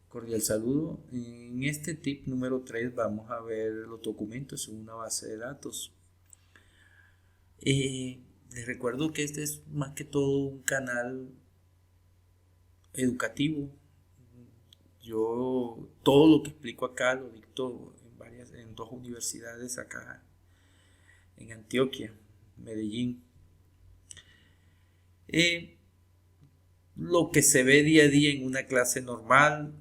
Cordial saludo. En este tip número 3 vamos a ver los documentos en una base de datos. Les recuerdo que este es más que todo un canal educativo. Yo todo lo que explico acá lo dicto en dos universidades acá en Antioquia, Medellín. Lo que se ve día a día en una clase normal,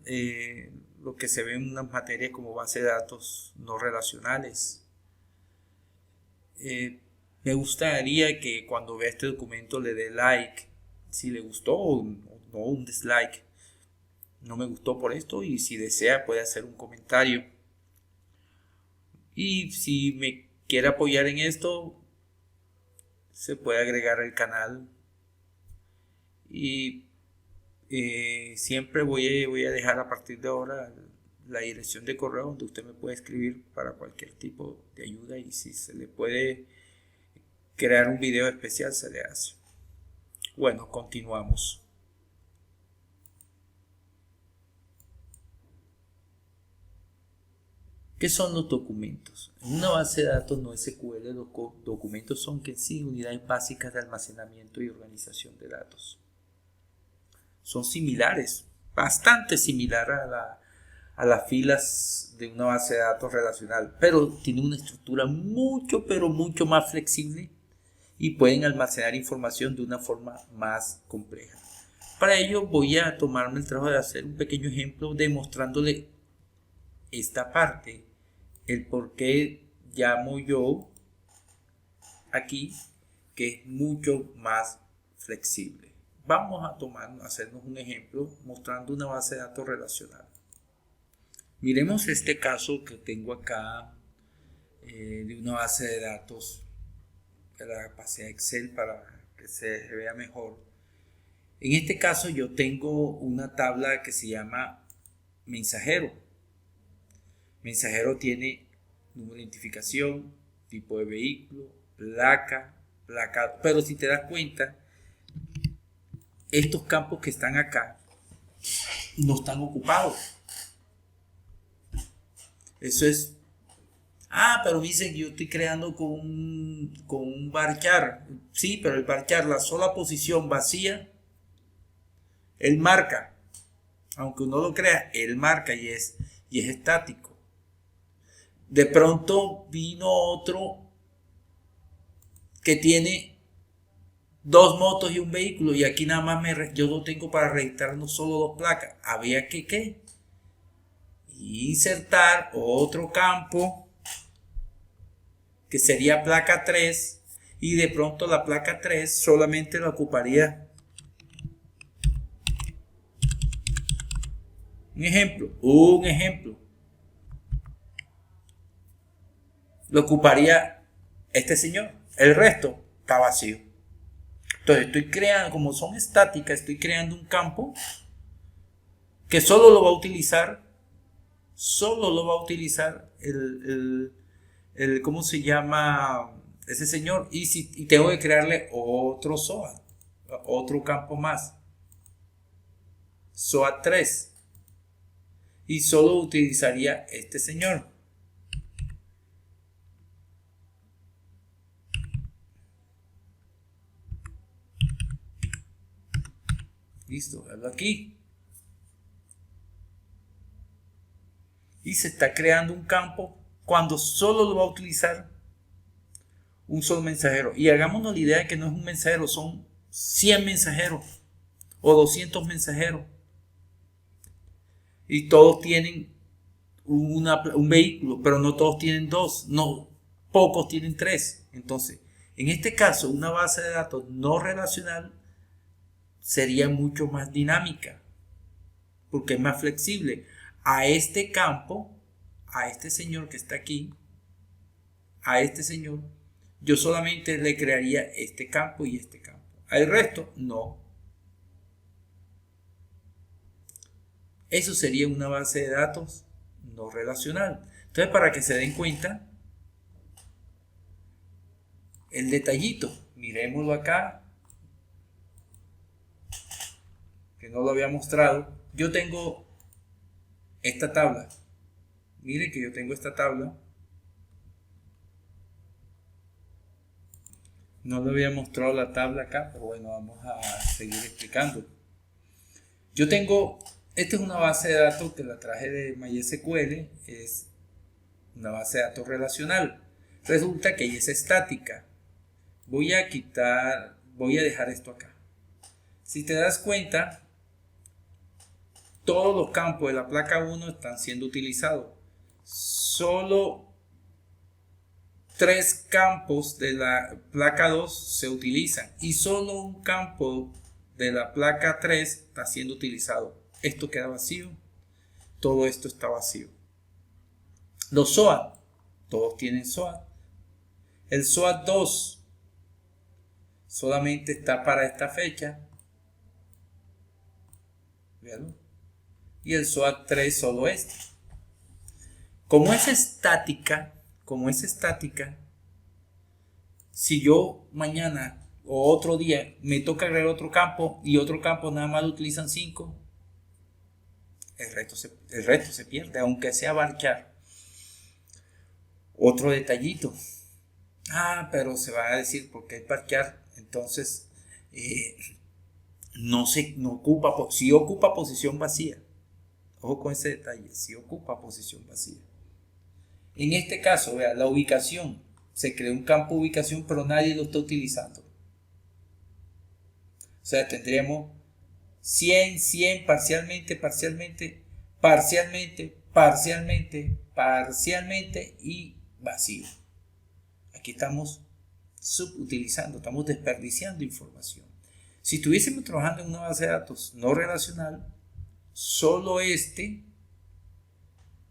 lo que se ve en unas materias como base de datos no relacionales. Me gustaría que cuando vea este documento le dé like, si le gustó o no, un dislike. No me gustó por esto, y si desea puede hacer un comentario. Y si me quiere apoyar en esto, se puede agregar al canal. Y siempre voy a dejar a partir de ahora la dirección de correo donde usted me puede escribir para cualquier tipo de ayuda, y si se le puede crear un video especial se le hace. Bueno, continuamos. ¿Qué son los documentos? En una base de datos no SQL, los documentos son que sí unidades básicas de almacenamiento y organización de datos. Son similares, bastante similar a las filas de una base de datos relacional, pero tiene una estructura pero mucho más flexible y pueden almacenar información de una forma más compleja. Para ello voy a tomarme el trabajo de hacer un pequeño ejemplo demostrándole esta parte, el por qué llamo yo aquí que es mucho más flexible. Vamos a hacernos un ejemplo mostrando una base de datos relacional. Miremos este caso que tengo acá de una base de datos que la pasé a Excel para que se vea mejor. En este caso yo tengo una tabla que se llama mensajero. Mensajero tiene número de identificación, tipo de vehículo, placa, pero si te das cuenta, estos campos que están acá no están ocupados. Eso es. Pero dice que yo estoy creando con un varchar. Sí, pero el varchar, la sola posición vacía, él marca. Aunque uno lo crea, él marca y es estático. De pronto vino otro que tiene dos motos y un vehículo, y aquí nada más yo lo tengo para registrar no solo dos placas. Había que insertar otro campo que sería placa 3, y de pronto la placa 3 solamente la ocuparía un ejemplo lo ocuparía este señor, el resto está vacío. Entonces estoy creando, como son estáticas, estoy creando un campo que solo lo va a utilizar el ¿cómo se llama? Ese señor, y tengo que crearle otro SOA, otro campo más, SOA 3, y solo utilizaría este señor. Listo, verlo aquí. Y se está creando un campo cuando solo lo va a utilizar un solo mensajero. Y hagámonos la idea de que no es un mensajero, son 100 mensajeros o 200 mensajeros. Y todos tienen un vehículo, pero no todos tienen dos, no, pocos tienen tres. Entonces, en este caso, una base de datos no relacional sería mucho más dinámica, porque es más flexible. A este campo, a este señor que está aquí, a este señor, yo solamente le crearía este campo y este campo. Al resto, no. Eso sería una base de datos no relacional. Entonces, para que se den cuenta, el detallito, miremoslo acá, que no lo había mostrado. Yo tengo esta tabla. Miren que yo tengo esta tabla. No le había mostrado la tabla acá, pero bueno, vamos a seguir explicando. Yo tengo, esta es una base de datos que la traje de MySQL, es una base de datos relacional. Resulta que ella es estática. Voy a dejar esto acá. Si te das cuenta, todos los campos de la placa 1 están siendo utilizados. Solo 3 campos de la placa 2 se utilizan y solo un campo de la placa 3 está siendo utilizado. Esto queda vacío. Todo esto está vacío. Los SOAT, todos tienen SOAT. El SOAT 2 solamente está para esta fecha. ¿Veanlo? Y el SOAT 3 solo este. Como es estática, si yo mañana o otro día me toca agregar otro campo y otro campo nada más lo utilizan 5, el resto se pierde, aunque sea varchar. Otro detallito. Pero se va a decir porque es varchar, entonces no ocupa, si ocupa posición vacía. Ojo con ese detalle, si ocupa posición vacía. En este caso, vea, la ubicación, se creó un campo de ubicación, pero nadie lo está utilizando. O sea, tendríamos 100, 100, parcialmente y vacío. Aquí estamos subutilizando, estamos desperdiciando información. Si estuviésemos trabajando en una base de datos no relacional, solo este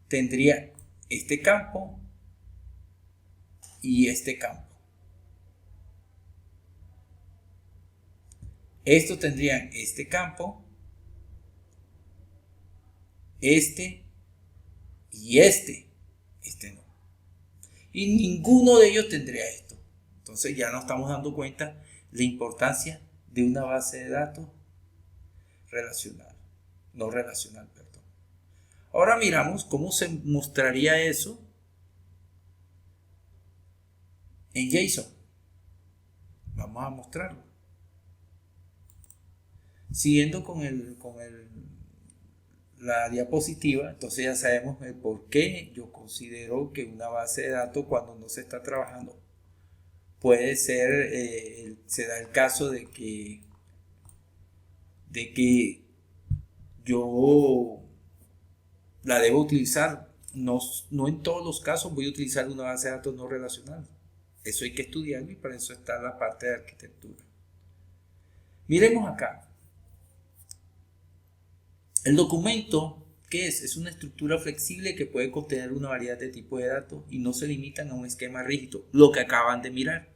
tendría este campo y este campo. Estos tendrían este campo, este y este no. Y ninguno de ellos tendría esto. Entonces ya nos estamos dando cuenta la importancia de una base de datos relacional, no relacional, perdón. Ahora miramos cómo se mostraría eso en JSON. Vamos a mostrarlo. Siguiendo con la diapositiva, entonces ya sabemos el por qué yo considero que una base de datos, cuando no se está trabajando, puede ser, se da el caso de que yo la debo utilizar. No en todos los casos voy a utilizar una base de datos no relacional. Eso hay que estudiarlo y para eso está la parte de arquitectura. Miremos acá. El documento, ¿qué es? Es una estructura flexible que puede contener una variedad de tipos de datos y no se limitan a un esquema rígido, lo que acaban de mirar.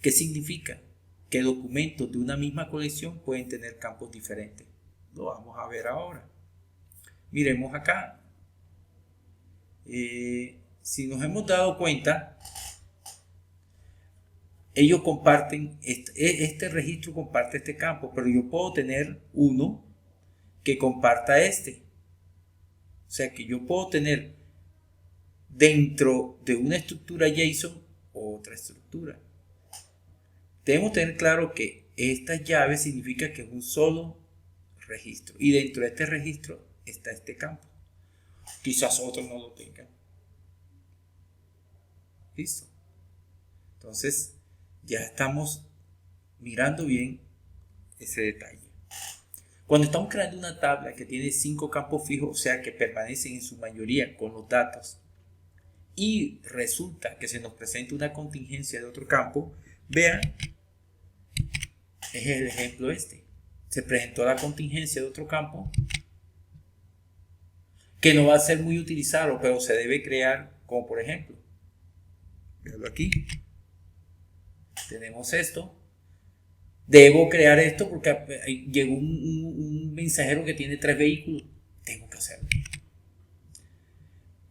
¿Qué significa? Que documentos de una misma colección pueden tener campos diferentes. Lo vamos a ver ahora. Miremos acá. Si nos hemos dado cuenta, ellos comparten, este registro comparte este campo, pero yo puedo tener uno que comparta este. O sea que yo puedo tener dentro de una estructura JSON otra estructura. Debemos tener claro que esta llave significa que es un solo registro y dentro de este registro está este campo. Quizás otros no lo tengan. ¿Listo? Entonces ya estamos mirando bien ese detalle. Cuando estamos creando una tabla que tiene 5 campos fijos, o sea que permanecen en su mayoría con los datos, y resulta que se nos presenta una contingencia de otro campo, vean, es el ejemplo este. Se presentó la contingencia de otro campo que no va a ser muy utilizado, pero se debe crear, como por ejemplo, veanlo aquí, tenemos esto. Debo crear esto porque llegó un mensajero que tiene 3 vehículos. Tengo que hacerlo.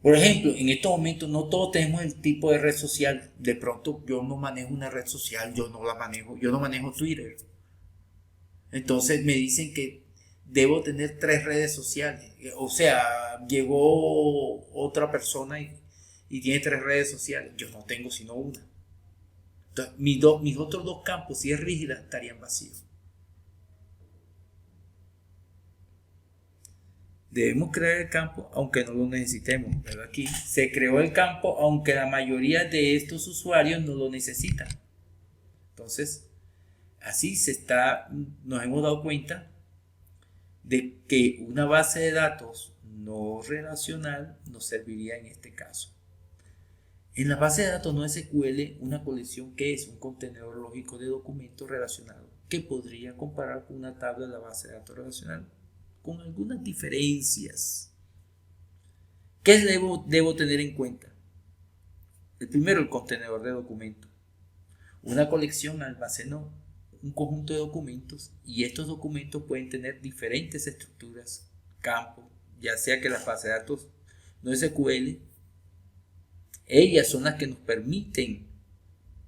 Por ejemplo, en estos momentos no todos tenemos el tipo de red social. De pronto yo no manejo una red social, yo no manejo Twitter. Entonces me dicen que debo tener 3 redes sociales. O sea, llegó otra persona y tiene 3 redes sociales. Yo no tengo sino una. Entonces, mis otros 2 campos, si es rígida, estarían vacíos. Debemos crear el campo aunque no lo necesitemos. Pero aquí se creó el campo aunque la mayoría de estos usuarios no lo necesitan. Entonces, así nos hemos dado cuenta de que una base de datos no relacional nos serviría en este caso. En la base de datos no SQL, una colección que es un contenedor lógico de documentos relacionados que podría comparar con una tabla de la base de datos relacional con algunas diferencias. ¿Qué debo tener en cuenta? El primero, el contenedor de documentos. Una colección almacenó un conjunto de documentos y estos documentos pueden tener diferentes estructuras, campos, ya sea que las bases de datos no SQL, ellas son las que nos permiten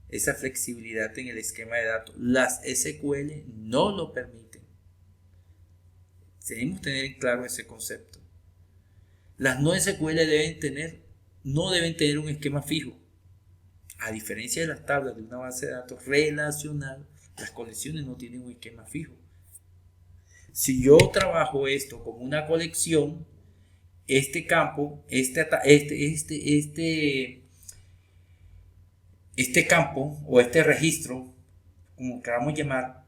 esa flexibilidad en el esquema de datos. Las SQL no lo permiten. Debemos tener en claro ese concepto. Las no SQL no deben tener un esquema fijo. A diferencia de las tablas de una base de datos relacional, las colecciones no tienen un esquema fijo. Si yo trabajo esto como una colección, este campo, este campo o este registro, como queramos llamar,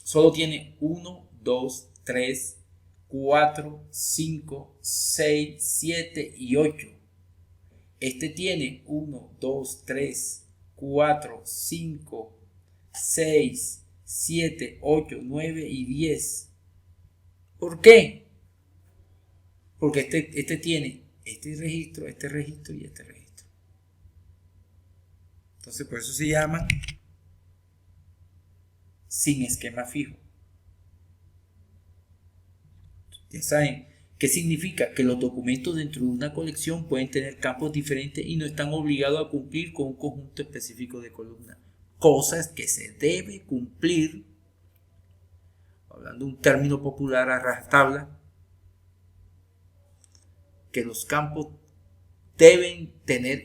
solo tiene 1, 2, 3, 4, 5, 6, 7 y 8. Este tiene 1, 2, 3, 4, 5, 6, 7, 8, 9 y 10. ¿Por qué? Porque este tiene este registro y este registro. Entonces por eso se llama sin esquema fijo. Ya saben, ¿qué significa? Que los documentos dentro de una colección pueden tener campos diferentes y no están obligados a cumplir con un conjunto específico de columnas. Cosas que se debe cumplir, hablando de un término popular a rajatabla, que los campos deben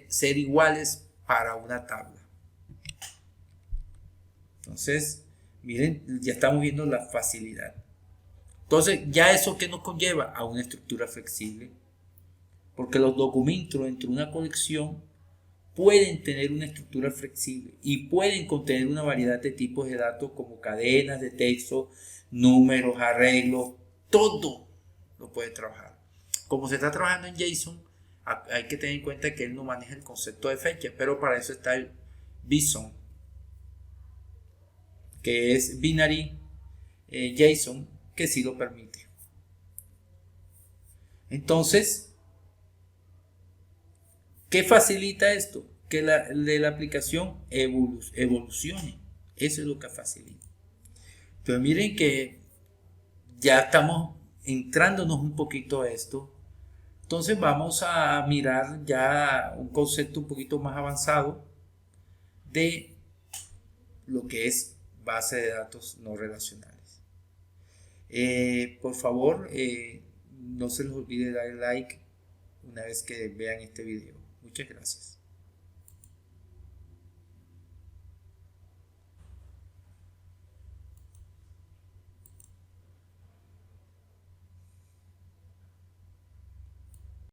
ser iguales para una tabla. Entonces, miren, ya estamos viendo la facilidad. Entonces, ya eso que nos conlleva a una estructura flexible, porque los documentos dentro de una colección pueden tener una estructura flexible y pueden contener una variedad de tipos de datos como cadenas de texto, números, arreglos, todo lo puede trabajar. Como se está trabajando en JSON, hay que tener en cuenta que él no maneja el concepto de fecha, pero para eso está el BSON, que es Binary JSON, que sí lo permite. Entonces, ¿qué facilita esto? Que la aplicación evolucione. Eso es lo que facilita. Pero miren que ya estamos entrándonos un poquito a esto. Entonces vamos a mirar ya un concepto un poquito más avanzado de lo que es base de datos no relacionales. Por favor, no se les olvide dar like una vez que vean este video. Muchas gracias.